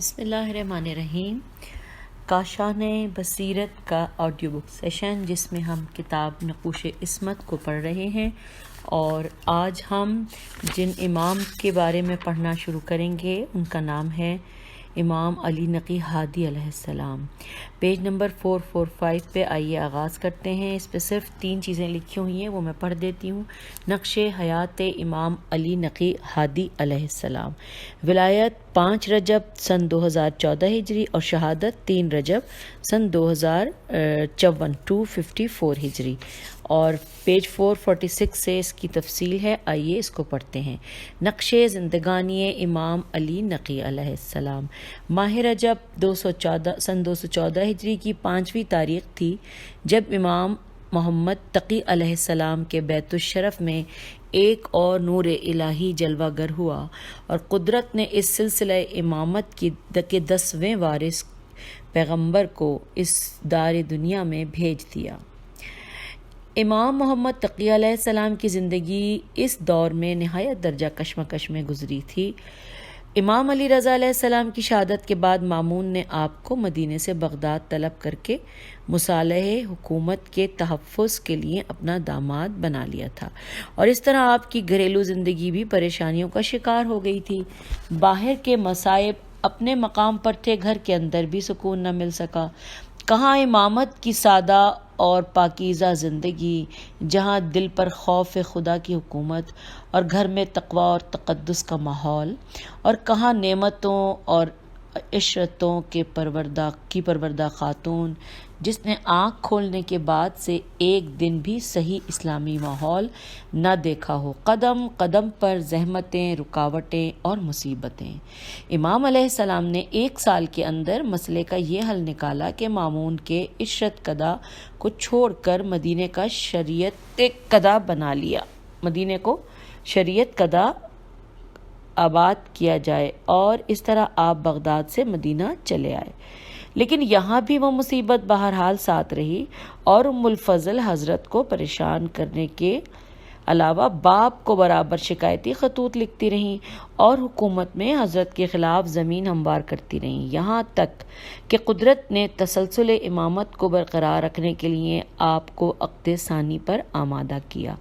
بسم اللہ الرحمن الرحیم۔ کاشان بصیرت کا آڈیو بک سیشن جس میں ہم کتاب نقوش عصمت کو پڑھ رہے ہیں، اور آج ہم جن امام کے بارے میں پڑھنا شروع کریں گے ان کا نام ہے امام علی نقی ہادی علیہ السلام۔ پیج نمبر 445 پہ آئیے آغاز کرتے ہیں۔ اس پہ صرف 3 چیزیں لکھی ہوئی ہیں، وہ میں پڑھ دیتی ہوں۔ نقش حیات امام علی نقی ہادی علیہ السلام۔ ولایت 5 رجب سن 2014 ہجری اور شہادت 3 رجب سن 2054 254 ہجری، اور پیج 446 سے اس کی تفصیل ہے۔ آئیے اس کو پڑھتے ہیں۔ نقش زندگانی امام علی نقی علیہ السلام۔ ماہ رجب سن 214 ہجری کی 5ویں تاریخ تھی جب امام محمد تقی علیہ السلام کے بیت الشرف میں ایک اور نور الہی جلوہ گر ہوا، اور قدرت نے اس سلسلہ امامت کے 10ویں وارث پیغمبر کو اس دار دنیا میں بھیج دیا۔ امام محمد تقی علیہ السلام کی زندگی اس دور میں نہایت درجہ کشمکش میں گزری تھی۔ امام علی رضا علیہ السلام کی شہادت کے بعد مامون نے آپ کو مدینے سے بغداد طلب کر کے مصالح حکومت کے تحفظ کے لیے اپنا داماد بنا لیا تھا، اور اس طرح آپ کی گھریلو زندگی بھی پریشانیوں کا شکار ہو گئی تھی۔ باہر کے مصائب اپنے مقام پر تھے، گھر کے اندر بھی سکون نہ مل سکا۔ کہاں امامت کی سادہ اور پاکیزہ زندگی، جہاں دل پر خوف خدا کی حکومت اور گھر میں تقوی اور تقدس کا ماحول، اور کہاں نعمتوں اور عشرتوں کی پروردہ خاتون جس نے آنکھ کھولنے کے بعد سے ایک دن بھی صحیح اسلامی ماحول نہ دیکھا ہو۔ قدم قدم پر زحمتیں، رکاوٹیں اور مصیبتیں۔ امام علیہ السلام نے 1 سال کے اندر مسئلے کا یہ حل نکالا کہ مامون کے عشرت کدہ کو چھوڑ کر مدینے کا شریعت کدہ بنا لیا، مدینے کو شریعت کدہ آباد کیا جائے، اور اس طرح آپ بغداد سے مدینہ چلے آئے۔ لیکن یہاں بھی وہ مصیبت بہرحال ساتھ رہی، اور ام الفضل حضرت کو پریشان کرنے کے علاوہ باپ کو برابر شکایتی خطوط لکھتی رہیں اور حکومت میں حضرت کے خلاف زمین ہموار کرتی رہیں، یہاں تک کہ قدرت نے تسلسل امامت کو برقرار رکھنے کے لیے آپ کو عقد ثانی پر آمادہ کیا،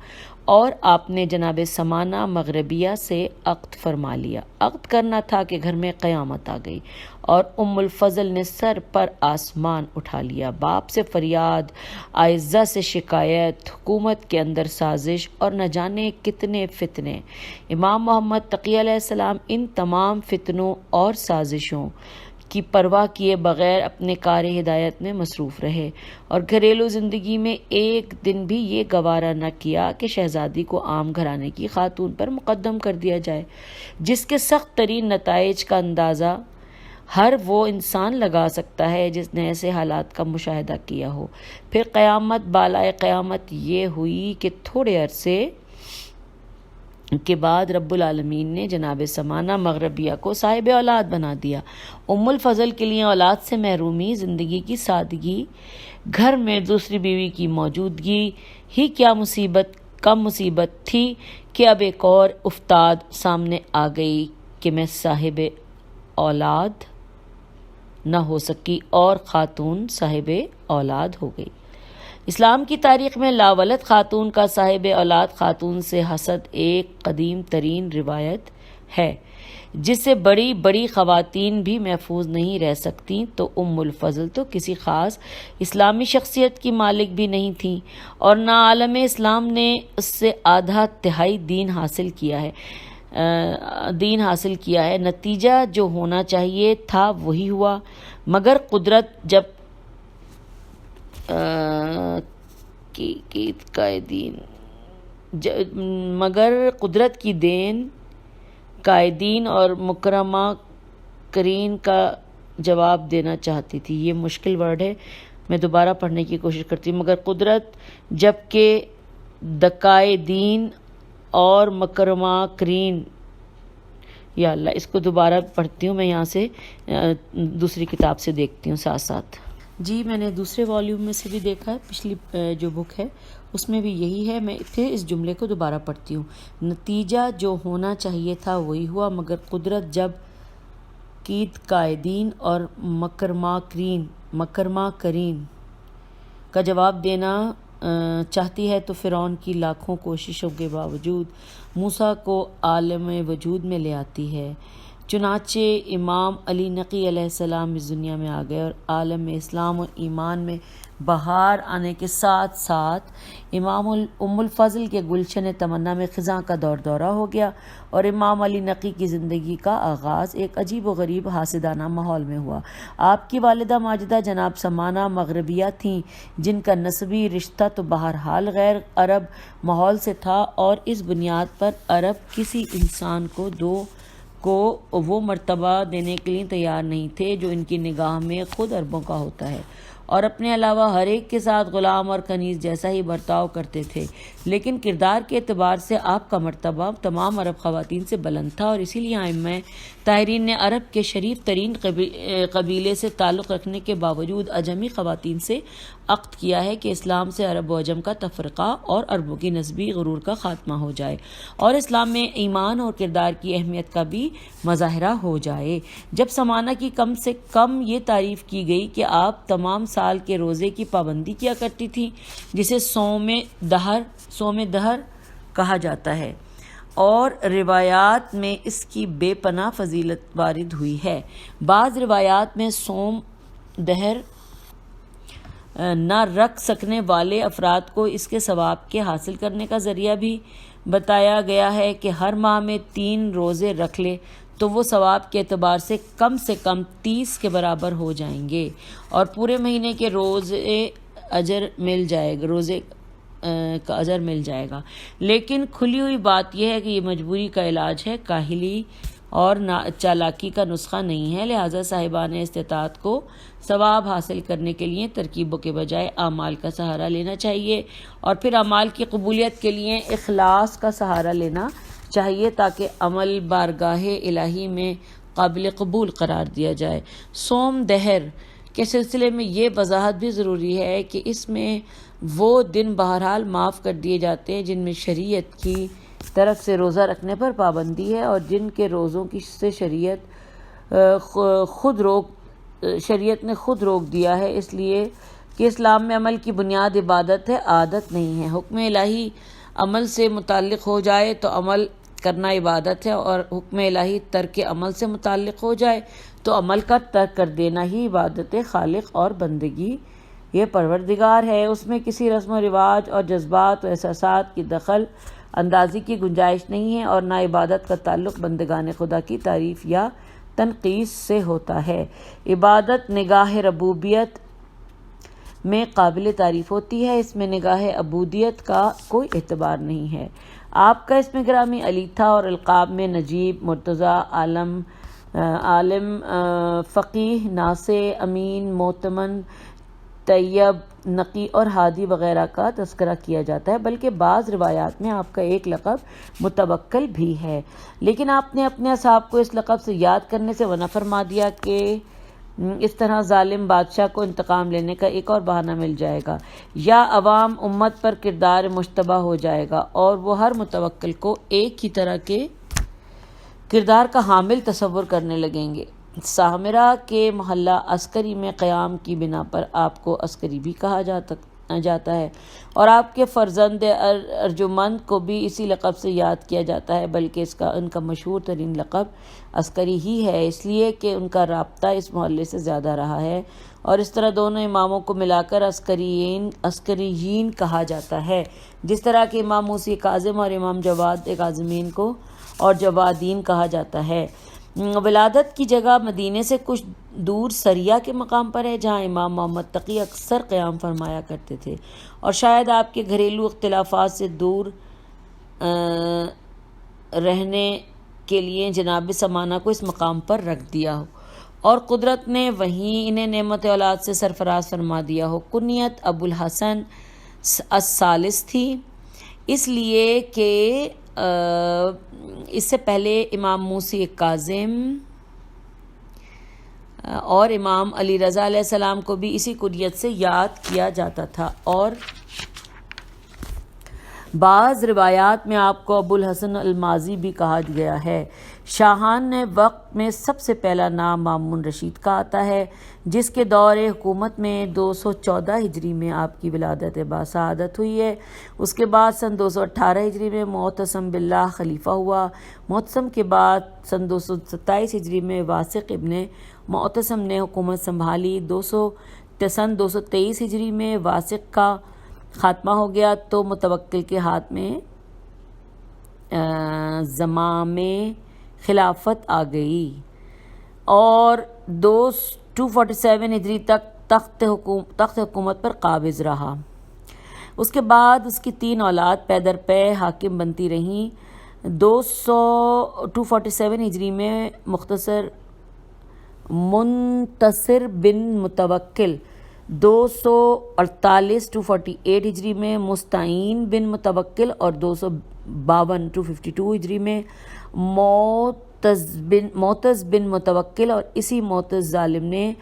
اور آپ نے جناب سمانہ مغربیہ سے عقد فرما لیا۔ عقد کرنا تھا کہ گھر میں قیامت آ گئی، اور ام الفضل نے سر پر آسمان اٹھا لیا۔ باپ سے فریاد، اعزہ سے شکایت، حکومت کے اندر سازش اور نہ جانے کتنے فتنے۔ امام محمد تقی علیہ السلام ان تمام فتنوں اور سازشوں کی پرواہ کیے بغیر اپنے کار ہدایت میں مصروف رہے، اور گھریلو زندگی میں ایک دن بھی یہ گوارا نہ کیا کہ شہزادی کو عام گھرانے کی خاتون پر مقدم کر دیا جائے، جس کے سخت ترین نتائج کا اندازہ ہر وہ انسان لگا سکتا ہے جس نے ایسے حالات کا مشاہدہ کیا ہو۔ پھر قیامت بالائے قیامت یہ ہوئی کہ تھوڑے عرصے کے بعد رب العالمین نے جناب سمانہ مغربیہ کو صاحب اولاد بنا دیا۔ ام الفضل کے لیے اولاد سے محرومی، زندگی کی سادگی، گھر میں دوسری بیوی کی موجودگی ہی کیا کم مصیبت تھی کہ اب ایک اور افتاد سامنے آ گئی کہ میں صاحب اولاد نہ ہو سکی، اور خاتون صاحب اولاد ہو گئی۔ اسلام کی تاریخ میں لاولد خاتون کا صاحب اولاد خاتون سے حسد ایک قدیم ترین روایت ہے جس سے بڑی بڑی خواتین بھی محفوظ نہیں رہ سکتیں، تو ام الفضل تو کسی خاص اسلامی شخصیت کی مالک بھی نہیں تھیں، اور نہ عالم اسلام نے اس سے آدھا تہائی دین حاصل کیا ہے۔ نتیجہ جو ہونا چاہیے تھا وہی ہوا، مگر قدرت کی دین قائدین اور مکرمہ کرین کا جواب دینا چاہتی تھی۔ یہ مشکل ورڈ ہے، میں دوبارہ پڑھنے کی کوشش کرتی ہوں۔ مگر قدرت جبکہ دقائدین اور مکرمہ کرین، یا اللہ اس کو دوبارہ پڑھتی ہوں، میں یہاں سے دوسری کتاب سے دیکھتی ہوں ساتھ ساتھ۔ جی میں نے دوسرے والیوم میں سے بھی دیکھا ہے، پچھلی جو بک ہے اس میں بھی یہی ہے۔ میں پھر اس جملے کو دوبارہ پڑھتی ہوں۔ نتیجہ جو ہونا چاہیے تھا وہی ہوا، مگر قدرت جب مکید قائدین اور مکرماکرین کا جواب دینا چاہتی ہے تو فرعون کی لاکھوں کوششوں کے باوجود موسیٰ کو عالم وجود میں لے آتی ہے۔ چنانچہ امام علی نقی علیہ السلام اس دنیا میں آ گئے اور عالم اسلام و ایمان میں بہار آنے کے ساتھ ساتھ امام ام الفضل کے گلشن تمنا میں خزاں کا دورہ ہو گیا اور امام علی نقی کی زندگی کا آغاز ایک عجیب و غریب حاسدانہ ماحول میں ہوا۔ آپ کی والدہ ماجدہ جناب سمانہ مغربیہ تھیں، جن کا نسبی رشتہ تو بہرحال غیر عرب ماحول سے تھا، اور اس بنیاد پر عرب کسی انسان کو وہ مرتبہ دینے کے لیے تیار نہیں تھے جو ان کی نگاہ میں خود عربوں کا ہوتا ہے، اور اپنے علاوہ ہر ایک کے ساتھ غلام اور کنیز جیسا ہی برتاؤ کرتے تھے۔ لیکن کردار کے اعتبار سے آپ کا مرتبہ تمام عرب خواتین سے بلند تھا، اور اسی لیے ائمہ طاہرین نے عرب کے شریف ترین قبیلے سے تعلق رکھنے کے باوجود اجمی خواتین سے عقد کیا ہے کہ اسلام سے عرب و عجم کا تفرقہ اور عربوں کی نسبی غرور کا خاتمہ ہو جائے، اور اسلام میں ایمان اور کردار کی اہمیت کا بھی مظاہرہ ہو جائے۔ جب سمانہ کی کم سے کم یہ تعریف کی گئی کہ آپ تمام سال کے روزے کی پابندی کیا کرتی تھیں، جسے صوم دہر کہا جاتا ہے، اور روایات میں اس کی بے پناہ فضیلت وارد ہوئی ہے۔ بعض روایات میں صوم دہر نہ رکھ سکنے والے افراد کو اس کے ثواب کے حاصل کرنے کا ذریعہ بھی بتایا گیا ہے کہ ہر ماہ میں 3 روزے رکھ لے تو وہ ثواب کے اعتبار سے کم 30 کے برابر ہو جائیں گے، اور پورے مہینے کے روزے کا اجر مل جائے گا۔ لیکن کھلی ہوئی بات یہ ہے کہ یہ مجبوری کا علاج ہے، کاہلی اور چالاکی کا نسخہ نہیں ہے، لہٰذا صاحبان استطاعت کو ثواب حاصل کرنے کے لیے ترکیبوں کے بجائے اعمال کا سہارا لینا چاہیے، اور پھر اعمال کی قبولیت کے لیے اخلاص کا سہارا لینا چاہیے تاکہ عمل بارگاہ الہی میں قابل قبول قرار دیا جائے۔ صوم دہر کے سلسلے میں یہ وضاحت بھی ضروری ہے کہ اس میں وہ دن بہرحال معاف کر دیے جاتے ہیں جن میں شریعت کی طرف سے روزہ رکھنے پر پابندی ہے، اور جن کے روزوں سے شریعت نے خود روک دیا ہے، اس لیے کہ اسلام میں عمل کی بنیاد عبادت ہے، عادت نہیں ہے۔ حکم الہی عمل سے متعلق ہو جائے تو عمل کرنا عبادت ہے، اور حکم الہی ترک عمل سے متعلق ہو جائے تو عمل کا ترک کر دینا ہی عبادت خالق اور بندگی یہ پروردگار ہے۔ اس میں کسی رسم و رواج اور جذبات و احساسات کی دخل اندازی کی گنجائش نہیں ہے، اور نہ عبادت کا تعلق بندگان خدا کی تعریف یا تنقیص سے ہوتا ہے۔ عبادت نگاہ ربوبیت میں قابل تعریف ہوتی ہے، اس میں نگاہ عبودیت کا کوئی اعتبار نہیں ہے۔ آپ کا اسم گرامی علی تھا، اور القاب میں نجیب، مرتضیٰ، عالم، فقیہ، ناصح، امین، معتمن، طیب، نقی اور ہادی وغیرہ کا تذکرہ کیا جاتا ہے، بلکہ بعض روایات میں آپ کا ایک لقب متوکل بھی ہے، لیکن آپ نے اپنے اصحاب کو اس لقب سے یاد کرنے سے منع فرما دیا کہ اس طرح ظالم بادشاہ کو انتقام لینے کا ایک اور بہانہ مل جائے گا، یا عوام امت پر کردار مشتبہ ہو جائے گا، اور وہ ہر متوکل کو ایک ہی طرح کے کردار کا حامل تصور کرنے لگیں گے۔ سامرہ کے محلہ عسکری میں قیام کی بنا پر آپ کو عسکری بھی کہا جاتا ہے، اور آپ کے فرزند ارجمند کو بھی اسی لقب سے یاد کیا جاتا ہے، بلکہ ان کا مشہور ترین لقب عسکری ہی ہے، اس لیے کہ ان کا رابطہ اس محلے سے زیادہ رہا ہے، اور اس طرح دونوں اماموں کو ملا کر عسکریین کہا جاتا ہے، جس طرح کہ امام موسی کاظم اور امام جواد کاظمین کو اور جوادین کہا جاتا ہے۔ ولادت کی جگہ مدینے سے کچھ دور سریہ کے مقام پر ہے، جہاں امام محمد تقی اکثر قیام فرمایا کرتے تھے، اور شاید آپ کے گھریلو اختلافات سے دور رہنے کے لیے جناب سمانہ کو اس مقام پر رکھ دیا ہو، اور قدرت نے وہیں انہیں نعمت اولاد سے سرفراز فرما دیا ہو۔ کنیت ابو الحسن الثالث تھی، اس لیے کہ اس سے پہلے امام موسی کاظم اور امام علی رضا علیہ السلام کو بھی اسی کنیت سے یاد کیا جاتا تھا، اور بعض روایات میں آپ کو ابو الحسن الماضی بھی کہا گیا ہے۔ شاہان وقت میں سب سے پہلا نام مامون رشید کا آتا ہے، جس کے دور حکومت میں 214 ہجری میں آپ کی ولادت باسعادت ہوئی ہے۔ اس کے بعد سن 218 ہجری میں معتصم باللہ خلیفہ ہوا۔ معتصم کے بعد سن 227 ہجری میں واسق ابن معتصم نے حکومت سنبھالی۔ سن 223 ہجری میں واسق کا خاتمہ ہو گیا تو متوکل کے ہاتھ میں زمام خلافت آ گئی اور 247 ہجری تک تخت حکومت پر قابض رہا۔ اس کے بعد اس کی 3 اولاد پے در پے حاکم بنتی رہیں۔ 247 ہجری میں منتصر بن متوکل، 248 ہجری میں مستعین بن متوکل اور 252 ہجری میں معتز بن متوکل، اور اسی معتز ظالم نے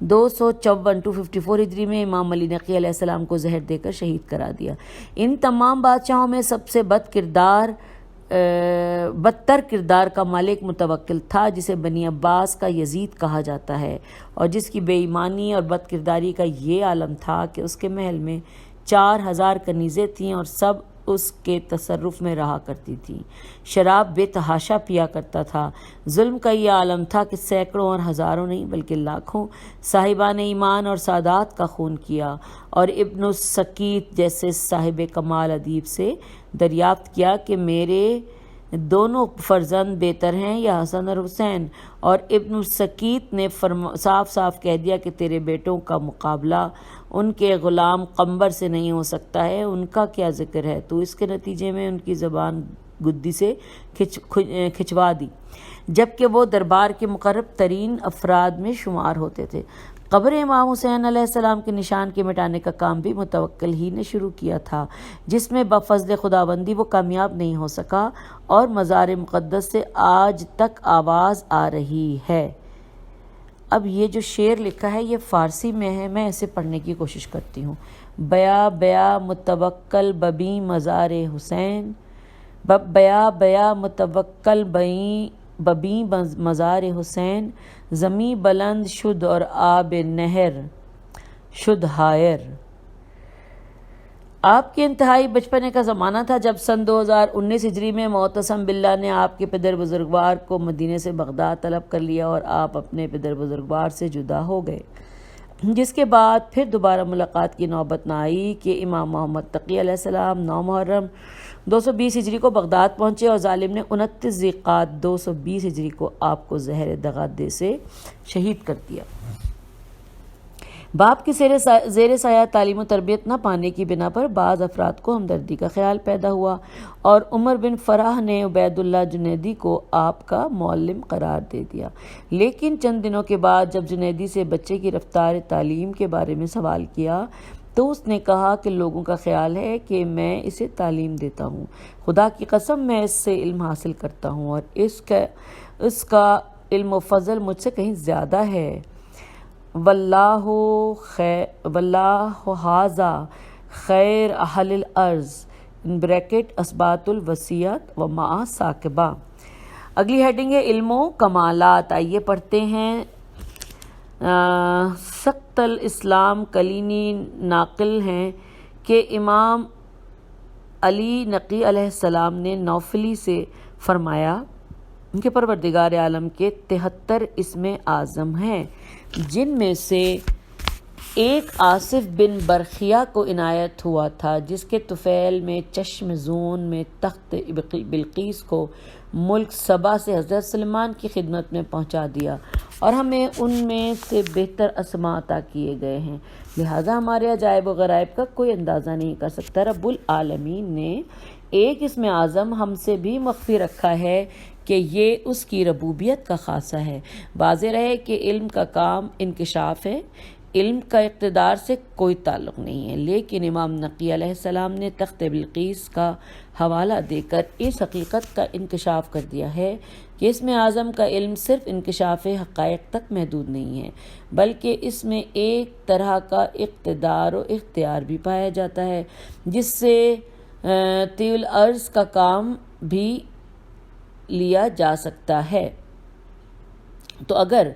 254 ہجری میں امام علی نقی علیہ السلام کو زہر دے کر شہید کرا دیا۔ ان تمام بادشاہوں میں سب سے بدتر کردار کا مالک متوکل تھا، جسے بنی عباس کا یزید کہا جاتا ہے، اور جس کی بے ایمانی اور بد کرداری کا یہ عالم تھا کہ اس کے محل میں 4000 کنیزیں تھیں اور سب اس کے تصرف میں رہا کرتی تھیں۔ شراب بے تحاشا پیا کرتا تھا۔ ظلم کا یہ عالم تھا کہ سینکڑوں اور ہزاروں نہیں بلکہ لاکھوں صاحبان ایمان اور سادات کا خون کیا، اور ابن السکیت جیسے صاحب کمال ادیب سے دریافت کیا کہ میرے دونوں فرزند بہتر ہیں یا حسن اور حسین، اور ابن السکیت نے صاف صاف کہہ دیا کہ تیرے بیٹوں کا مقابلہ ان کے غلام قمبر سے نہیں ہو سکتا ہے، ان کا کیا ذکر ہے، تو اس کے نتیجے میں ان کی زبان گدی سے کھچوا دی، جبکہ وہ دربار کے مقرب ترین افراد میں شمار ہوتے تھے۔ قبر امام حسین علیہ السلام کے نشان کے مٹانے کا کام بھی متوکل ہی نے شروع کیا تھا، جس میں بفضل خداوندی وہ کامیاب نہیں ہو سکا، اور مزار مقدس سے آج تک آواز آ رہی ہے۔ اب یہ جو شعر لکھا ہے یہ فارسی میں ہے، میں اسے پڑھنے کی کوشش کرتی ہوں۔ بیا بیا متوکل ببیں مزار حسین، بیا بیا متوکل ببیں مزار حسین، زمیں بلند شد اور آب نہر شد ہائر۔ آپ کے انتہائی بچپنے کا زمانہ تھا جب سن 2019 ہجری میں معتصم باللہ نے آپ کے پدر بزرگوار کو مدینے سے بغداد طلب کر لیا اور آپ اپنے پدر بزرگوار سے جدا ہو گئے، جس کے بعد پھر دوبارہ ملاقات کی نوبت نہ آئی کہ امام محمد تقی علیہ السلام 9 محرم 220 ہجری کو بغداد پہنچے، اور ظالم نے 29 ذیقعد 220 ہجری کو آپ کو زہر دغادے سے شہید کر دیا۔ باپ کی زیر سایہ تعلیم و تربیت نہ پانے کی بنا پر بعض افراد کو ہمدردی کا خیال پیدا ہوا، اور عمر بن فرح نے عبید اللہ جنیدی کو آپ کا معلم قرار دے دیا۔ لیکن چند دنوں کے بعد جب جنیدی سے بچے کی رفتار تعلیم کے بارے میں سوال کیا تو اس نے کہا کہ لوگوں کا خیال ہے کہ میں اسے تعلیم دیتا ہوں، خدا کی قسم میں اس سے علم حاصل کرتا ہوں، اور اس کا علم و فضل مجھ سے کہیں زیادہ ہے۔ واللہ ھذا خیر اہل الارض اسبات الوصیت و مع ثاقبہ۔ اگلی ہیڈنگ ہے علم و کمالات۔ آئیے پڑھتے ہیں۔ سقط الاسلام کلینی ناقل ہیں کہ امام علی نقی علیہ السلام نے نوفلی سے فرمایا کہ پروردگار عالم کے 73 اسم اعظم ہیں، جن میں سے ایک آصف بن برخیہ کو عنایت ہوا تھا، جس کے طفیل میں چشم زون میں تخت بلقیس کو ملک سبا سے حضرت سلیمان کی خدمت میں پہنچا دیا، اور ہمیں ان میں سے بہتر اسماء عطا کیے گئے ہیں، لہذا ہمارے عجائب و غرائب کا کوئی اندازہ نہیں کر سکتا۔ رب العالمین نے ایک اسم اعظم ہم سے بھی مخفی رکھا ہے کہ یہ اس کی ربوبیت کا خاصہ ہے۔ واضح رہے کہ علم کا کام انکشاف ہے، علم کا اقتدار سے کوئی تعلق نہیں ہے، لیکن امام نقی علیہ السلام نے تخت بلقیس کا حوالہ دے کر اس حقیقت کا انکشاف کر دیا ہے کہ اسم اعظم کا علم صرف انکشاف حقائق تک محدود نہیں ہے، بلکہ اس میں ایک طرح کا اقتدار و اختیار بھی پایا جاتا ہے، جس سے طی العرض کا کام بھی لیا جا سکتا ہے۔ تو اگر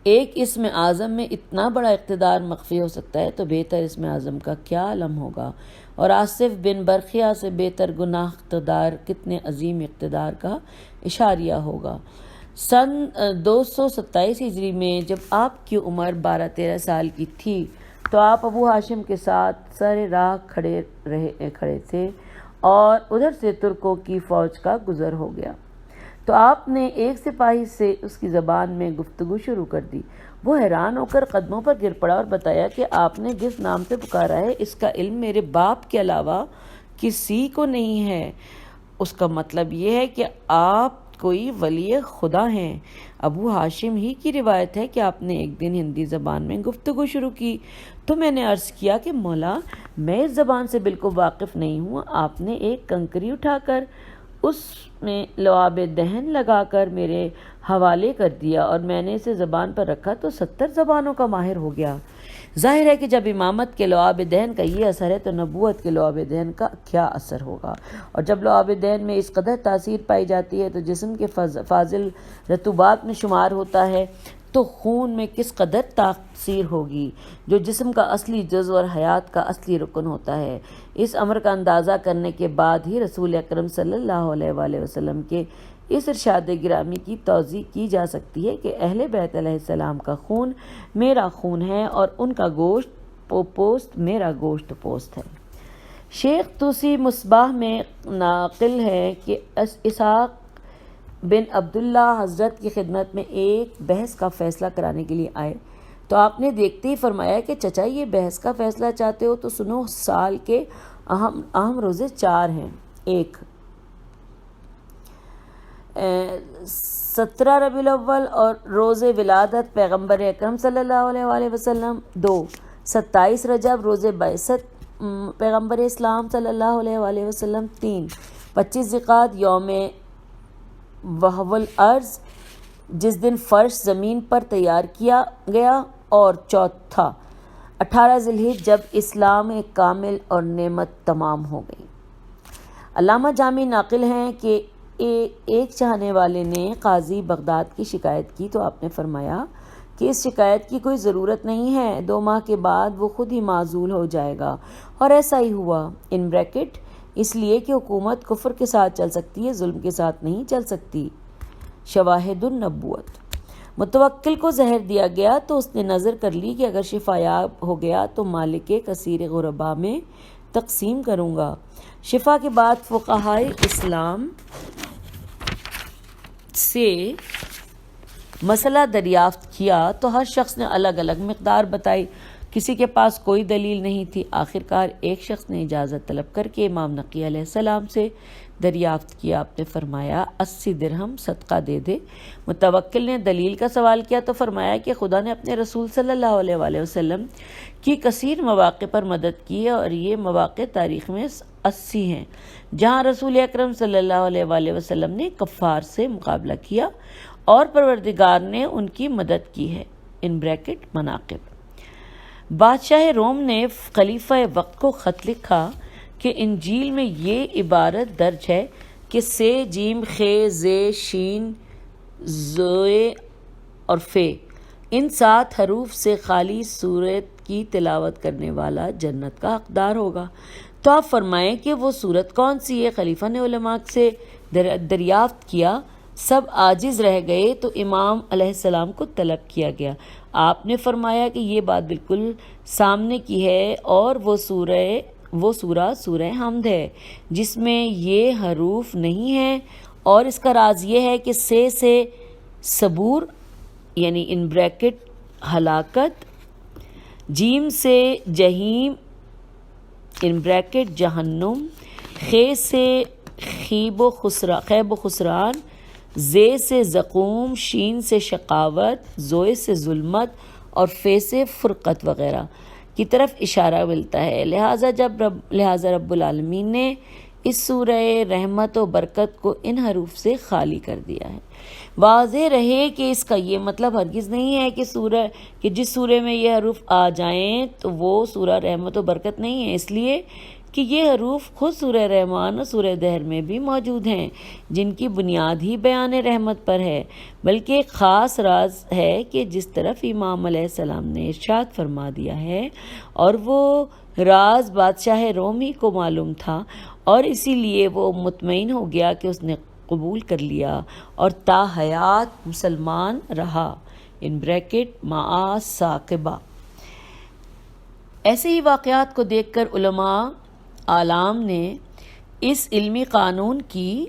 ایک اسم اعظم میں اتنا بڑا اقتدار مخفی ہو سکتا ہے تو بہتر اسم اعظم کا کیا علم ہوگا، اور آصف بن برقیہ سے بہتر گناہ اقتدار کتنے عظیم اقتدار کا اشاریہ ہوگا۔ سن 227 ہجری میں جب آپ کی عمر 12-13 سال کی تھی تو آپ ابو ہاشم کے ساتھ سر راہ کھڑے تھے اور ادھر سے ترکوں کی فوج کا گزر ہو گیا، تو آپ نے ایک سپاہی سے اس کی زبان میں گفتگو شروع کر دی۔ وہ حیران ہو کر قدموں پر گر پڑا اور بتایا کہ آپ نے جس نام سے پکارا ہے اس کا علم میرے باپ کے علاوہ کسی کو نہیں ہے، اس کا مطلب یہ ہے کہ آپ کوئی ولی خدا ہیں۔ ابو ہاشم ہی کی روایت ہے کہ آپ نے ایک دن ہندی زبان میں گفتگو شروع کی تو میں نے عرض کیا کہ مولا میں اس زبان سے بالکل واقف نہیں ہوں۔ آپ نے ایک کنکری اٹھا کر اس میں لعاب دہن لگا کر میرے حوالے کر دیا اور میں نے اسے زبان پر رکھا تو 70 زبانوں کا ماہر ہو گیا۔ ظاہر ہے کہ جب امامت کے لعاب دہن کا یہ اثر ہے تو نبوت کے لعاب دہن کا کیا اثر ہوگا، اور جب لعاب دہن میں اس قدر تاثیر پائی جاتی ہے تو جسم کے فاضل رطوبات میں شمار ہوتا ہے تو خون میں کس قدر تاثیر ہوگی جو جسم کا اصلی جزو اور حیات کا اصلی رکن ہوتا ہے۔ اس امر کا اندازہ کرنے کے بعد ہی رسول اکرم صلی اللہ علیہ وآلہ وسلم کے اس ارشاد گرامی کی توضیح کی جا سکتی ہے کہ اہل بیت علیہ السلام کا خون میرا خون ہے اور ان کا گوشت پوست میرا گوشت پوست ہے۔ شیخ توسی مصباح میں ناقل ہے کہ اسحاق بن عبداللہ حضرت کی خدمت میں ایک بحث کا فیصلہ کرانے کے لیے آئے تو آپ نے دیکھتے ہی فرمایا کہ چچا یہ بحث کا فیصلہ چاہتے ہو تو سنو، سال کے اہم روزے 4 ہیں۔ 1 17 ربیع الاول اور روز ولادت پیغمبر اکرم صلی اللہ علیہ وآلہ وسلم۔ 2 27 رجب روز بعثت پیغمبر اسلام صلی اللہ علیہ وآلہ وسلم۔ 3 25 ذوالقعدہ یوم وہو الارض جس دن فرش زمین پر تیار کیا گیا، اور 4 18 ذی الحجہ جب اسلام کامل اور نعمت تمام ہو گئی۔ علامہ جامی ناقل ہیں کہ ایک چاہنے والے نے قاضی بغداد کی شکایت کی تو آپ نے فرمایا کہ اس شکایت کی کوئی ضرورت نہیں ہے، 2 ماہ کے بعد وہ خود ہی معزول ہو جائے گا، اور ایسا ہی ہوا۔ اس لیے کہ حکومت کفر کے ساتھ چل سکتی ہے، ظلم کے ساتھ نہیں چل سکتی۔ شواہد النبوت۔ متوکل کو زہر دیا گیا تو اس نے نظر کر لی کہ اگر شفا یاب ہو گیا تو مالک کثیر غربا میں تقسیم کروں گا۔ شفا کے بعد فقہائے اسلام سے مسئلہ دریافت کیا تو ہر شخص نے الگ الگ مقدار بتائی، کسی کے پاس کوئی دلیل نہیں تھی۔ آخرکار ایک شخص نے اجازت طلب کر کے امام نقی علیہ السلام سے دریافت کیا۔ آپ نے فرمایا 80 درہم صدقہ دے دے۔ متوکل نے دلیل کا سوال کیا تو فرمایا کہ خدا نے اپنے رسول صلی اللہ علیہ وآلہ وسلم کی کثیر مواقع پر مدد کی ہے، اور یہ مواقع تاریخ میں 80 ہیں جہاں رسول اکرم صلی اللہ علیہ وآلہ وسلم نے کفار سے مقابلہ کیا اور پروردگار نے ان کی مدد کی ہے۔ مناقب۔ بادشاہ روم نے خلیفہ وقت کو خط لکھا کہ انجیل میں یہ عبارت درج ہے کہ سے جیم خے زے شین زوئے اور فے، ان 7 حروف سے خالی سورت کی تلاوت کرنے والا جنت کا حقدار ہوگا۔ تو آپ فرمائیں کہ وہ سورت کون سی ہے؟ خلیفہ نے علماء سے دریافت کیا، سب عاجز رہ گئے تو امام علیہ السلام کو طلب کیا گیا۔ آپ نے فرمایا کہ یہ بات بالکل سامنے کی ہے، اور وہ سورہ سورہ حمد ہے جس میں یہ حروف نہیں ہیں، اور اس کا راز یہ ہے کہ سے صبور یعنی ہلاکت، جیم سے جہیم جہنم، خے سے خیب و خسران، زے سے زقوم، شین سے شقاوت، زوئے سے ظلمت اور فے سے فرقت وغیرہ کی طرف اشارہ ملتا ہے۔ لہٰذا رب العالمین نے اس سورہ رحمت و برکت کو ان حروف سے خالی کر دیا ہے۔ واضح رہے کہ اس کا یہ مطلب ہرگز نہیں ہے کہ جس سورے میں یہ حروف آ جائیں تو وہ سورہ رحمت و برکت نہیں ہے، اس لیے کہ یہ حروف خود سورہ رحمان اور سورہ دہر میں بھی موجود ہیں، جن کی بنیاد ہی بیان رحمت پر ہے، بلکہ ایک خاص راز ہے کہ جس طرف امام علیہ السلام نے ارشاد فرما دیا ہے، اور وہ راز بادشاہ رومی کو معلوم تھا، اور اسی لیے وہ مطمئن ہو گیا کہ اس نے قبول کر لیا اور تا حیات مسلمان رہا (مع ثاقبہ). ایسے ہی واقعات کو دیکھ کر علماء اعلام نے اس علمی قانون کی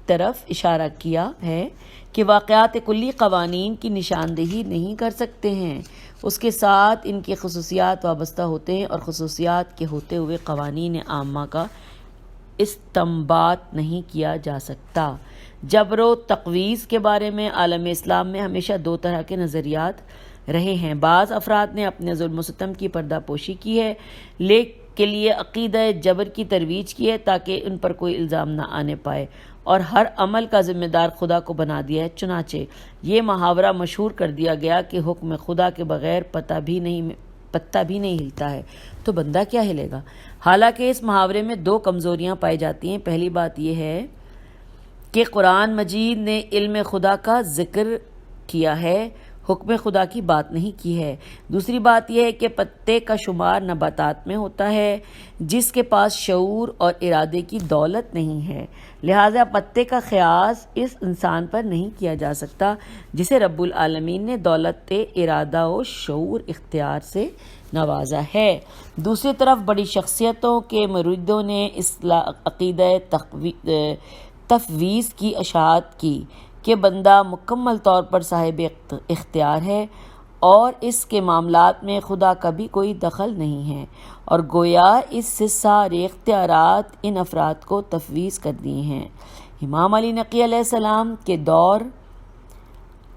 طرف اشارہ کیا ہے کہ واقعات کلی قوانین کی نشاندہی نہیں کر سکتے ہیں، اس کے ساتھ ان کی خصوصیات وابستہ ہوتے ہیں، اور خصوصیات کے ہوتے ہوئے قوانین عامہ کا استنباط نہیں کیا جا سکتا۔ جبر و تقویض کے بارے میں عالم اسلام میں ہمیشہ دو طرح کے نظریات رہے ہیں۔ بعض افراد نے اپنے ظلم و ستم کی پردہ پوشی کی ہے، کے لیے عقیدہ جبر کی ترویج کی ہے تاکہ ان پر کوئی الزام نہ آنے پائے، اور ہر عمل کا ذمہ دار خدا کو بنا دیا ہے۔ چنانچہ یہ محاورہ مشہور کر دیا گیا کہ حکم خدا کے بغیر پتہ بھی نہیں ہلتا ہے تو بندہ کیا ہلے گا۔ حالانکہ اس محاورے میں دو کمزوریاں پائی جاتی ہیں۔ پہلی بات یہ ہے کہ قرآن مجید نے علم خدا کا ذکر کیا ہے، حکم خدا کی بات نہیں کی ہے۔ دوسری بات یہ ہے کہ پتے کا شمار نباتات میں ہوتا ہے جس کے پاس شعور اور ارادے کی دولت نہیں ہے، لہذا پتے کا قیاس اس انسان پر نہیں کیا جا سکتا جسے رب العالمین نے دولت ارادہ و شعور اختیار سے نوازا ہے۔ دوسری طرف بڑی شخصیتوں کے مریدوں نے عقیدہ تفویض کی اشاعت کی کہ بندہ مکمل طور پر صاحب اختیار ہے اور اس کے معاملات میں خدا کا بھی کوئی دخل نہیں ہے، اور گویا اس سے سارے اختیارات ان افراد کو تفویض کر دیے ہیں۔ امام علی نقی علیہ السلام کے دور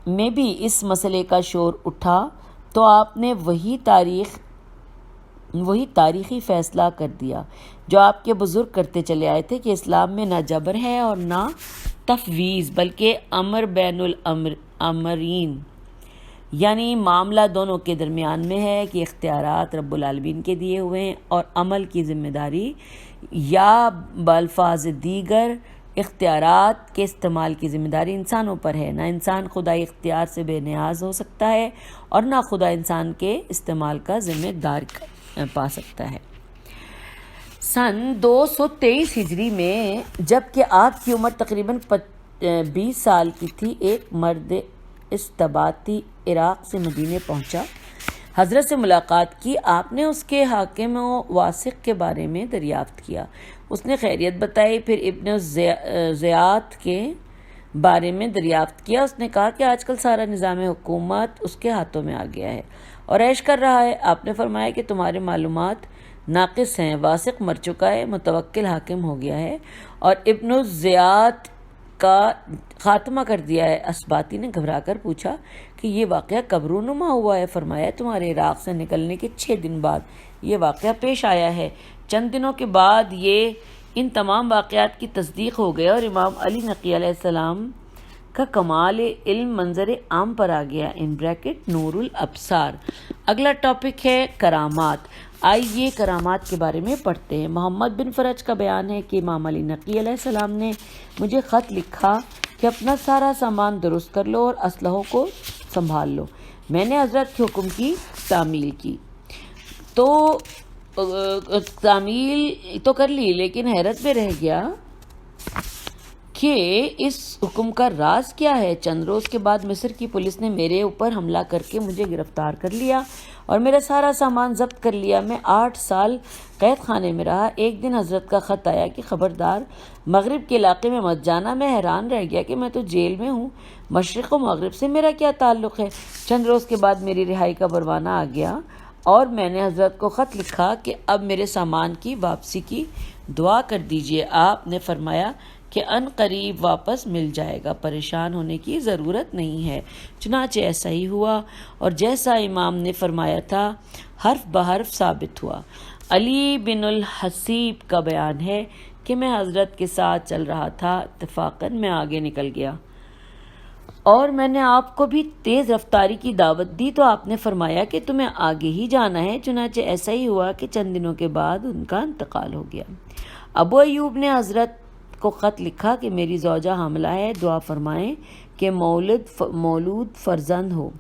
میں بھی اس مسئلے کا شور اٹھا تو آپ نے وہی تاریخی فیصلہ کر دیا جو آپ کے بزرگ کرتے چلے آئے تھے کہ اسلام میں نہ جبر ہے اور نہ تفویض، بلکہ امر بین الامرین، یعنی معاملہ دونوں کے درمیان میں ہے کہ اختیارات رب العالمین کے دیے ہوئے ہیں اور عمل کی ذمہ داری یا بالفاظ دیگر اختیارات کے استعمال کی ذمہ داری انسانوں پر ہے۔ نہ انسان خدائی اختیار سے بے نیاز ہو سکتا ہے اور نہ خدا انسان کے استعمال کا ذمہ دار پا سکتا ہے۔ سن 223 ہجری میں جب کہ آپ کی عمر تقریباً 20 سال کی تھی، ایک مرد استباطی عراق سے مدینے پہنچا، حضرت سے ملاقات کی۔ آپ نے اس کے حاکم و واسق کے بارے میں دریافت کیا، اس نے خیریت بتائی۔ پھر ابن زیاد کے بارے میں دریافت کیا، اس نے کہا کہ آج کل سارا نظام حکومت اس کے ہاتھوں میں آ گیا ہے اور عیش کر رہا ہے۔ آپ نے فرمایا کہ تمہارے معلومات ناقص ہیں، واسق مر چکا ہے، متوکل حاکم ہو گیا ہے اور ابن زیاد کا خاتمہ کر دیا ہے۔ اسباطی نے گھبرا کر پوچھا کہ یہ واقعہ کب رونما ہوا ہے؟ فرمایا تمہارے عراق سے نکلنے کے 6 دن بعد یہ واقعہ پیش آیا ہے۔ چند دنوں کے بعد یہ ان تمام واقعات کی تصدیق ہو گیا اور امام علی نقی علیہ السلام کا کمال علم منظر عام پر آ گیا (نور الابصار). اگلا ٹاپک ہے کرامات۔ آئیے کرامات کے بارے میں پڑھتے ہیں۔ محمد بن فرج کا بیان ہے کہ امام علی نقی علیہ السلام نے مجھے خط لکھا کہ اپنا سارا سامان درست کر لو اور اسلحوں کو سنبھال لو۔ میں نے حضرت کے حکم کی تعمیل کی تعمیل تو کر لی، لیکن حیرت میں رہ گیا کہ اس حکم کا راز کیا ہے۔ چند روز کے بعد مصر کی پولیس نے میرے اوپر حملہ کر کے مجھے گرفتار کر لیا اور میرا سارا سامان ضبط کر لیا۔ میں 8 سال قید خانے میں رہا۔ ایک دن حضرت کا خط آیا کہ خبردار مغرب کے علاقے میں مت جانا۔ میں حیران رہ گیا کہ میں تو جیل میں ہوں، مشرق و مغرب سے میرا کیا تعلق ہے۔ چند روز کے بعد میری رہائی کا پروانہ آ گیا اور میں نے حضرت کو خط لکھا کہ اب میرے سامان کی واپسی کی دعا کر دیجیے۔ آپ نے فرمایا کہ ان قریب واپس مل جائے گا، پریشان ہونے کی ضرورت نہیں ہے۔ چنانچہ ایسا ہی ہوا اور جیسا امام نے فرمایا تھا حرف بحرف ثابت ہوا۔ علی بن الحسیب کا بیان ہے کہ میں حضرت کے ساتھ چل رہا تھا، اتفاقاً میں آگے نکل گیا اور میں نے آپ کو بھی تیز رفتاری کی دعوت دی تو آپ نے فرمایا کہ تمہیں آگے ہی جانا ہے، چنانچہ ایسا ہی ہوا کہ چند دنوں کے بعد ان کا انتقال ہو گیا۔ ابو ایوب نے حضرت کو خط لکھا کہ میری زوجہ حاملہ ہے، دعا فرمائیں کہ مولود فرزند ہو۔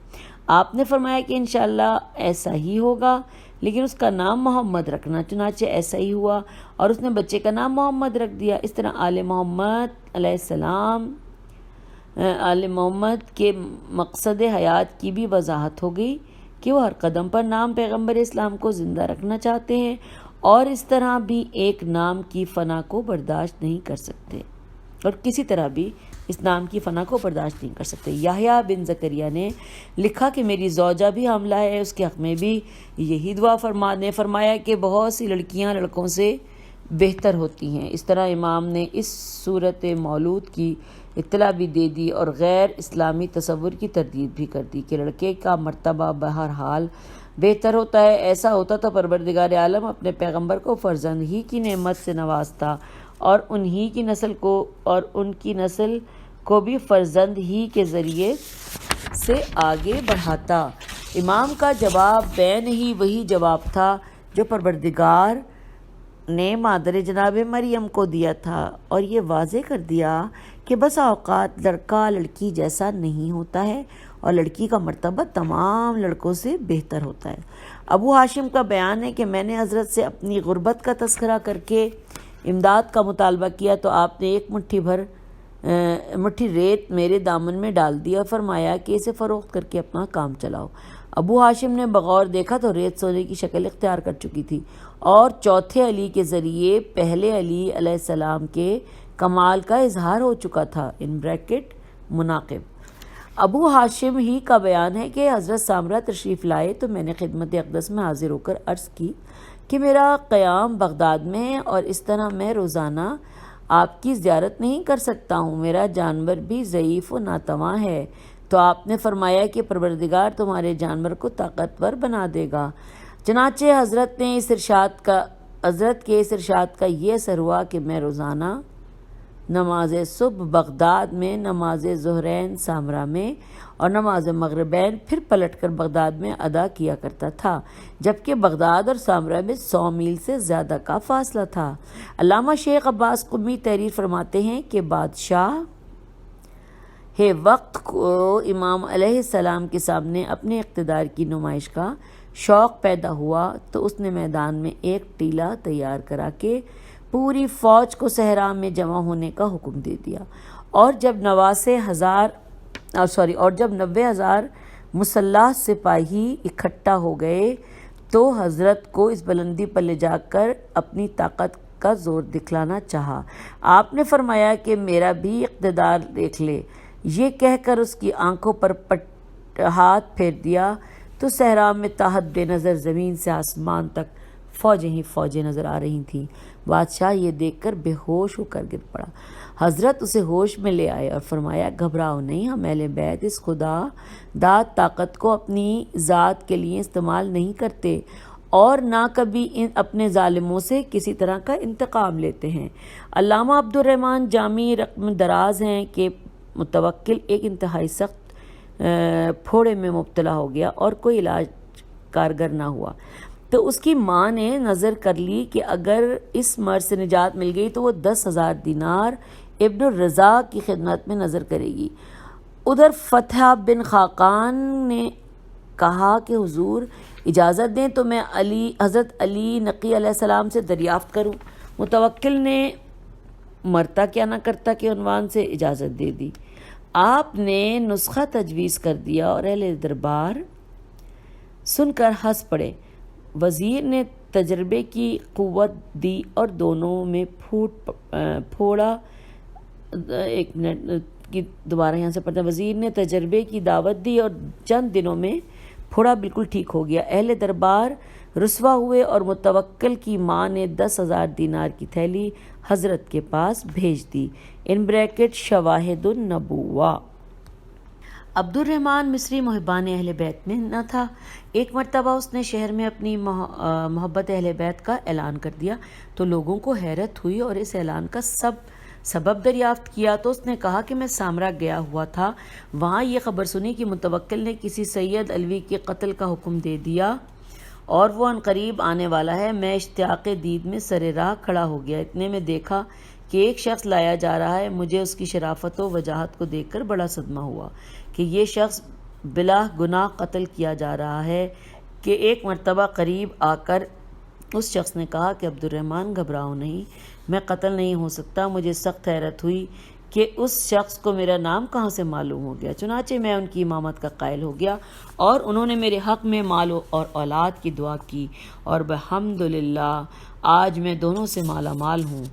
آپ نے فرمایا کہ انشاءاللہ ایسا ہی ہوگا، لیکن اس کا نام محمد رکھنا۔ چنانچہ ایسا ہی ہوا اور اس نے بچے کا نام محمد رکھ دیا۔ اس طرح آل محمد کے مقصد حیات کی بھی وضاحت ہو گئی کہ وہ ہر قدم پر نام پیغمبر اسلام کو زندہ رکھنا چاہتے ہیں اور اس طرح بھی ایک نام کی فنا کو برداشت نہیں کر سکتے، اور کسی طرح بھی اس نام کی فنا کو برداشت نہیں کر سکتے۔ یحییٰ بن زکریا نے لکھا کہ میری زوجہ بھی حاملہ ہے، اس کے حق میں بھی یہی دعا فرمایا کہ بہت سی لڑکیاں لڑکوں سے بہتر ہوتی ہیں۔ اس طرح امام نے اس صورت مولود کی اطلاع بھی دے دی اور غیر اسلامی تصور کی تردید بھی کر دی کہ لڑکے کا مرتبہ بہرحال بہتر ہوتا ہے۔ ایسا ہوتا تو پروردگار عالم اپنے پیغمبر کو فرزند ہی کی نعمت سے نوازتا اور ان کی نسل کو بھی فرزند ہی کے ذریعے سے آگے بڑھاتا۔ امام کا جواب بین ہی وہی جواب تھا جو پروردگار نے مادر جناب مریم کو دیا تھا، اور یہ واضح کر دیا کہ بسا اوقات لڑکا لڑکی جیسا نہیں ہوتا ہے اور لڑکی کا مرتبہ تمام لڑکوں سے بہتر ہوتا ہے۔ ابو ہاشم کا بیان ہے کہ میں نے حضرت سے اپنی غربت کا تذکرہ کر کے امداد کا مطالبہ کیا تو آپ نے ایک مٹھی ریت میرے دامن میں ڈال دی اور فرمایا کہ اسے فروخت کر کے اپنا کام چلاؤ۔ ابو ہاشم نے بغور دیکھا تو ریت سونے کی شکل اختیار کر چکی تھی اور چوتھے علی کے ذریعے پہلے علی علیہ السلام کے کمال کا اظہار ہو چکا تھا۔ مناقب ابو ہاشم ہی کا بیان ہے کہ حضرت سامرہ تشریف لائے تو میں نے خدمت اقدس میں حاضر ہو کر عرض کی کہ میرا قیام بغداد میں ہے اور اس طرح میں روزانہ آپ کی زیارت نہیں کر سکتا ہوں، میرا جانور بھی ضعیف و ناتواں ہے۔ تو آپ نے فرمایا کہ پروردگار تمہارے جانور کو طاقتور بنا دے گا۔ چنانچہ حضرت کے اس ارشاد کا یہ اثر ہوا کہ میں روزانہ نماز صبح بغداد میں، نماز ظہرین سامرہ میں اور نماز مغربین پھر پلٹ کر بغداد میں ادا کیا کرتا تھا، جبکہ بغداد اور سامرہ میں 100 میل سے زیادہ کا فاصلہ تھا۔ علامہ شیخ عباس قمی تحریر فرماتے ہیں کہ بادشاہ وقت کو امام علیہ السلام کے سامنے اپنے اقتدار کی نمائش کا شوق پیدا ہوا تو اس نے میدان میں ایک ٹیلہ تیار کرا کے پوری فوج کو صحرا میں جمع ہونے کا حکم دے دیا، اور جب 90,000 مسلح سپاہی اکٹھا ہو گئے تو حضرت کو اس بلندی پر لے جا کر اپنی طاقت کا زور دکھلانا چاہا۔ آپ نے فرمایا کہ میرا بھی اقتدار دیکھ لے۔ یہ کہہ کر اس کی آنکھوں پر ہاتھ پھیر دیا تو صحرا میں تحت بے نظر زمین سے آسمان تک فوجیں ہی فوجیں نظر آ رہی تھیں۔ بادشاہ یہ دیکھ کر بے ہوش ہو کر گر پڑا۔ حضرت اسے ہوش میں لے آئے اور فرمایا گھبراؤ نہیں، ہم اہل بیت اس خدا داد طاقت کو اپنی ذات کے لیے استعمال نہیں کرتے اور نہ کبھی اپنے ظالموں سے کسی طرح کا انتقام لیتے ہیں۔ علامہ عبد الرحمن جامی رقم دراز ہیں کہ متوکل ایک انتہائی سخت پھوڑے میں مبتلا ہو گیا اور کوئی علاج کارگر نہ ہوا، تو اس کی ماں نے نظر کر لی کہ اگر اس مرض سے نجات مل گئی تو وہ 10,000 دینار ابن الرضا کی خدمت میں نظر کرے گی۔ ادھر فتح بن خاقان نے کہا کہ حضور اجازت دیں تو میں حضرت علی نقی علیہ السلام سے دریافت کروں۔ متوکل نے مرتا کیا نہ کرتا کے عنوان سے اجازت دے دی۔ آپ نے نسخہ تجویز کر دیا اور اہل دربار سن کر ہنس پڑے۔ وزیر نے تجربے کی قوت دی اور دونوں میں وزیر نے تجربے کی دعوت دی اور چند دنوں میں پھوڑا بالکل ٹھیک ہو گیا۔ اہل دربار رسوا ہوئے اور متوکل کی ماں نے 10,000 دینار کی تھیلی حضرت کے پاس بھیج دی۔ شواہد النبوہ۔ عبد الرحمن مصری محبان اہل بیت میں نہ تھا۔ ایک مرتبہ اس نے شہر میں اپنی محبت اہل بیت کا اعلان کر دیا تو لوگوں کو حیرت ہوئی اور اس اعلان کا سبب دریافت کیا تو اس نے کہا کہ میں سامرا گیا ہوا تھا، وہاں یہ خبر سنی کہ متوکل نے کسی سید علوی کے قتل کا حکم دے دیا اور وہ عنقریب آنے والا ہے۔ میں اشتیاق دید میں سر راہ کھڑا ہو گیا، اتنے میں دیکھا کہ ایک شخص لایا جا رہا ہے۔ مجھے اس کی شرافت و وجاہت کو دیکھ کر بڑا صدمہ ہوا کہ یہ شخص بلا گناہ قتل کیا جا رہا ہے کہ ایک مرتبہ قریب آ کر اس شخص نے کہا کہ عبد الرحمن گھبراؤ نہیں، میں قتل نہیں ہو سکتا۔ مجھے سخت حیرت ہوئی کہ اس شخص کو میرا نام کہاں سے معلوم ہو گیا، چنانچہ میں ان کی امامت کا قائل ہو گیا اور انہوں نے میرے حق میں مال اور اولاد کی دعا کی اور بحمدللہ آج میں دونوں سے مالا مال ہوں۔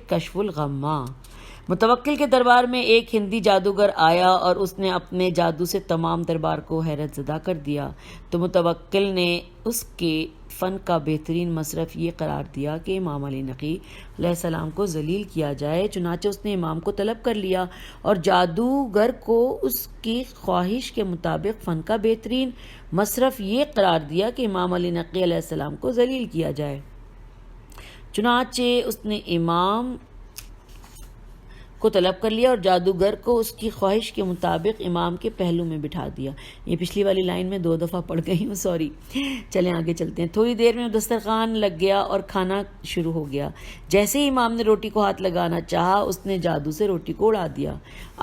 کشف الغمہ۔ متوکل کے دربار میں ایک ہندی جادوگر آیا اور اس نے اپنے جادو سے تمام دربار کو حیرت زدہ کر دیا، تو متوکل نے اس کے فن کا بہترین مصرف یہ قرار دیا کہ امام علی نقی علیہ السلام کو ذلیل کیا جائے۔ چنانچہ اس نے امام کو طلب کر لیا اور جادوگر کو اس کی خواہش کے مطابق فن کا بہترین مصرف یہ قرار دیا کہ امام علی نقی علیہ السلام کو ذلیل کیا جائے۔ چنانچہ اس نے امام کو طلب کر لیا اور جادوگر کو اس کی خواہش کے مطابق امام کے پہلو میں بٹھا دیا۔ یہ پچھلی والی لائن میں 2 دفعہ پڑھ گئی ہوں، سوری۔ چلیں آگے چلتے ہیں۔ تھوڑی دیر میں دسترخوان لگ گیا اور کھانا شروع ہو گیا۔ جیسے ہی امام نے روٹی کو ہاتھ لگانا چاہا، اس نے جادو سے روٹی کو اڑا دیا۔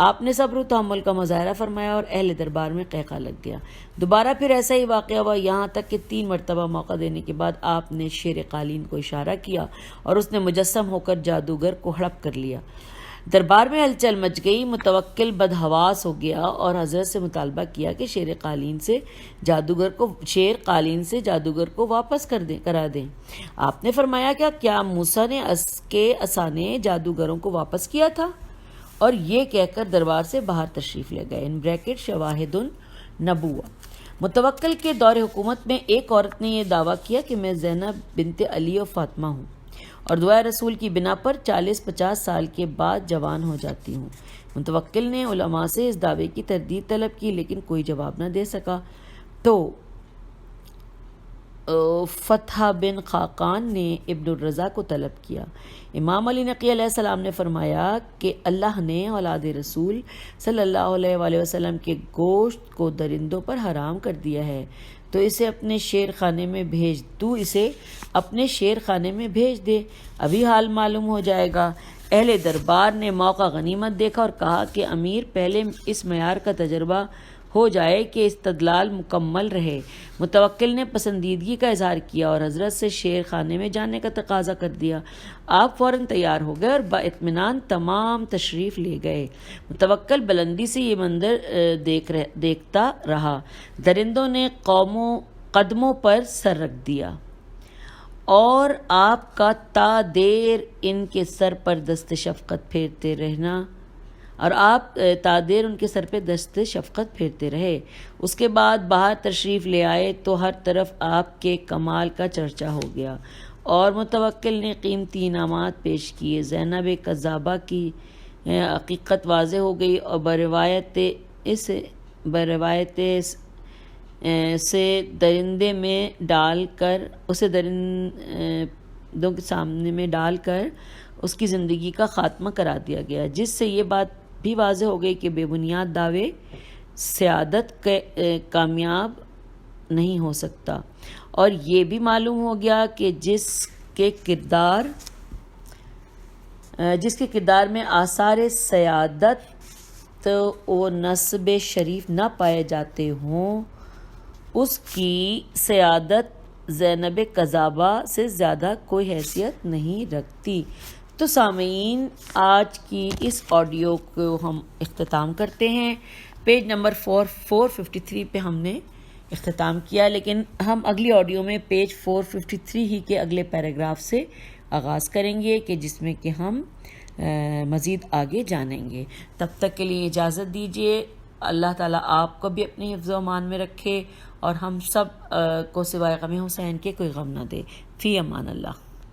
آپ نے صبر و تحمل کا مظاہرہ فرمایا اور اہل دربار میں قہقہ لگ گیا۔ دوبارہ پھر ایسا ہی واقعہ ہوا، یہاں تک کہ 3 مرتبہ موقع دینے کے بعد آپ نے شیر قالین کو اشارہ کیا اور اس نے مجسم ہو کر جادوگر کو ہڑپ کر لیا۔ دربار میں ہلچل مچ گئی۔ متوکل بدحواس ہو گیا اور حضرت سے مطالبہ کیا کہ شیر قالین سے جادوگر کو واپس کرا دیں۔ آپ نے فرمایا کیا موسیٰ نے کے عصا نے جادوگروں کو واپس کیا تھا؟ اور یہ کہہ کر دربار سے باہر تشریف لے گئے۔ شواہد النبوہ۔ متوکل کے دور حکومت میں ایک عورت نے یہ دعویٰ کیا کہ میں زینب بنت علی و فاطمہ ہوں اور دعائے رسول کی بنا پر 40-50 سال کے بعد جوان ہو جاتی ہوں۔ متوکل نے علماء سے اس دعوے کی تردید طلب کی لیکن کوئی جواب نہ دے سکا، تو فتح بن خاقان نے ابن الرضا کو طلب کیا۔ امام علی نقی علیہ السلام نے فرمایا کہ اللہ نے اولاد رسول صلی اللہ علیہ وآلہ وسلم کے گوشت کو درندوں پر حرام کر دیا ہے، تو اسے اپنے شیر خانے میں بھیج دے، ابھی حال معلوم ہو جائے گا۔ اہل دربار نے موقع غنیمت دیکھا اور کہا کہ امیر پہلے اس معیار کا تجربہ ہو جائے کہ استدلال مکمل رہے۔ متوکل نے پسندیدگی کا اظہار کیا اور حضرت سے شیر خانے میں جانے کا تقاضا کر دیا۔ آپ فوراً تیار ہو گئے اور باطمینان تمام تشریف لے گئے۔ متوکل بلندی سے یہ منظر دیکھتا رہا۔ درندوں نے قدموں پر سر رکھ دیا اور آپ کا تا دیر ان کے سر پر دست شفقت پھیرتے رہے۔ اس کے بعد باہر تشریف لے آئے تو ہر طرف آپ کے کمال کا چرچا ہو گیا اور متوکل نے قیمتی انعامات پیش کیے۔ زینب کذابہ کی حقیقت واضح ہو گئی اور بروایت سے درندے میں ڈال کر اسے درندوں کے سامنے میں ڈال کر اس کی زندگی کا خاتمہ کرا دیا گیا، جس سے یہ بات بھی واضح ہو گئی کہ بے بنیاد دعوے سعادت کامیاب نہیں ہو سکتا، اور یہ بھی معلوم ہو گیا کہ جس کے کردار میں آثار سعادت و نسب شریف نہ پائے جاتے ہوں، اس کی سعادت زینب کذابہ سے زیادہ کوئی حیثیت نہیں رکھتی۔ تو سامعین، آج کی اس آڈیو کو ہم اختتام کرتے ہیں۔ پیج نمبر 453 پہ ہم نے اختتام کیا، لیکن ہم اگلی آڈیو میں پیج 453 ہی کے اگلے پیراگراف سے آغاز کریں گے کہ جس میں کہ ہم مزید آگے جانیں گے۔ تب تک کے لیے اجازت دیجیے۔ اللہ تعالیٰ آپ کو بھی اپنے حفظ و امان میں رکھے اور ہم سب کو سوائے غم حسین کے کوئی غم نہ دے۔ فی امان اللہ۔